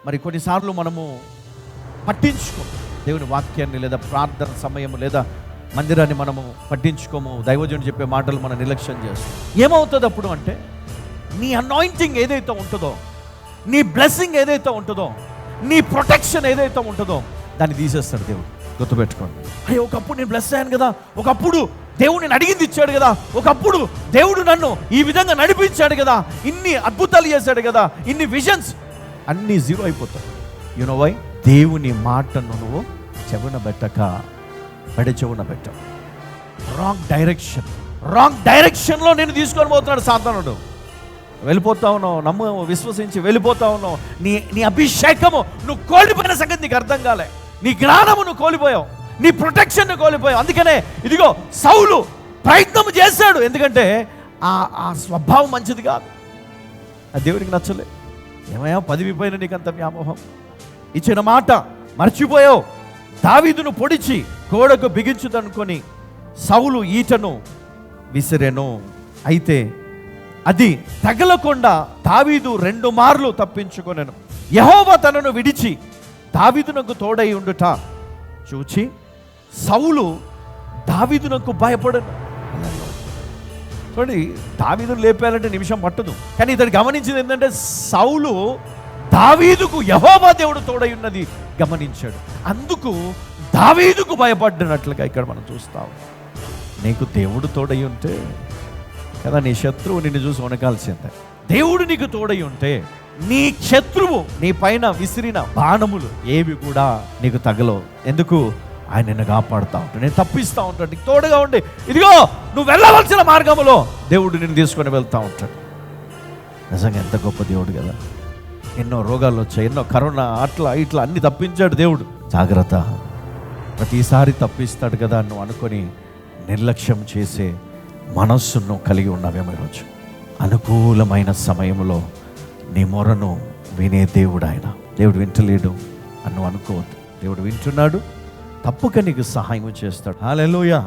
మరి కొన్నిసార్లు మనము పట్టించుకోము దేవుని వాక్యాన్ని, లేదా ప్రార్థన సమయం, లేదా మందిరాన్ని మనము పట్టించుకోము. దైవజనుడు చెప్పే మాటలు మనం నిర్లక్ష్యం చేస్తాం. ఏమవుతుంది అప్పుడు అంటే, నీ అనాయింటింగ్ ఏదైతే ఉంటుందో, నీ బ్లెస్సింగ్ ఏదైతే ఉంటుందో, నీ ప్రొటెక్షన్ ఏదైతే ఉంటుందో దాన్ని తీసేస్తాడు దేవుడు. గుర్తుపెట్టుకోండి. అయ్యో, ఒకప్పుడు నేను బ్లెస్ అయ్యాను కదా, ఒకప్పుడు దేవుడు నేను అడిగింది ఇచ్చాడు కదా, ఒకప్పుడు దేవుడు నన్ను ఈ విధంగా నడిపించాడు కదా, ఇన్ని అద్భుతాలు చేశాడు కదా, ఇన్ని విజన్స్, అన్నీ జీరో అయిపోతాయి. You know why? దేవుని మాటను నువ్వు చెవున పెట్టక పెడ చెవున పెట్టవు. రాంగ్ డైరెక్షన్లో నేను తీసుకొని పోతున్నాడు సాతానుడు. వెళ్ళిపోతా ఉన్నావు, విశ్వసించి వెళ్ళిపోతా ఉన్నావు. నీ అభిషేకము నువ్వు కోల్పోయిన సంగతి నీకు అర్థం కాలే. నీ జ్ఞానము నువ్వు కోల్పోయావు, నీ ప్రొటెక్షన్ కోల్పోయావు. అందుకనే ఇదిగో సౌలు ప్రయత్నం చేశాడు, ఎందుకంటే ఆ స్వభావం మంచిది కాదు, ఆ దేవుడికి నచ్చలే. ఏమయ్యా, పదవి పైన నీకు అంత వ్యామోహం, ఇచ్చిన మాట మర్చిపోయావు. దావీదును పొడిచి గోడకు బిగించుదనుకొని సౌలు ఈటను విసిరెను. అయితే అది తగలకుండా దావీదు 2 మార్లు తప్పించుకొనెను. యెహోవా తనను విడిచి దావీదునకు తోడై ఉండుట చూచి సౌలు దావీదునకు భయపడను. చూడండి, దావీదును లేపాలంటే నిమిషం పట్టదు. కానీ ఇతడు గమనించింది ఏంటంటే, సౌలు దావీదుకు యెహోవా దేవుడు తోడై ఉన్నది గమనించాడు. అందుకు దావీదుకు భయపడ్డనట్లుగా ఇక్కడ మనం చూస్తాం. నీకు దేవుడు తోడై ఉంటే కదా నీ శత్రువు నిన్ను చూసి వణకాల్సిందే. దేవుడు నీకు తోడై ఉంటే నీ శత్రువు నీ పైన విసిరిన బాణములు ఏవి కూడా నీకు తగలవు. ఎందుకు? ఆయన నిన్ను కాపాడుతూ ఉంటాడు, నేను తప్పిస్తూ ఉంటాడు, నీకు తోడుగా ఉండి ఇదిగో నువ్వు వెళ్ళవలసిన మార్గంలో దేవుడు నిన్ను తీసుకొని వెళ్తూ ఉంటాడు. నిజంగా ఎంత గొప్ప దేవుడు కదా. ఎన్నో రోగాలు వచ్చాయి, ఎన్నో కరోనా, అట్లా ఇట్లా అన్ని తప్పించాడు దేవుడు. జాగ్రత్త, ప్రతిసారి తప్పిస్తాడు కదా నువ్వు అనుకొని నిర్లక్ష్యం చేసే మనస్సును కలిగి ఉన్నావేమో. ఈరోజు అనుకూలమైన సమయంలో నీ మొరను వినే దేవుడు ఆయన. దేవుడు వింటలేడు అని నువ్వు అనుకోవద్దు. దేవుడు వింటున్నాడు, తప్పక నీకు సహాయం చేస్తాడు. హల్లెలూయా.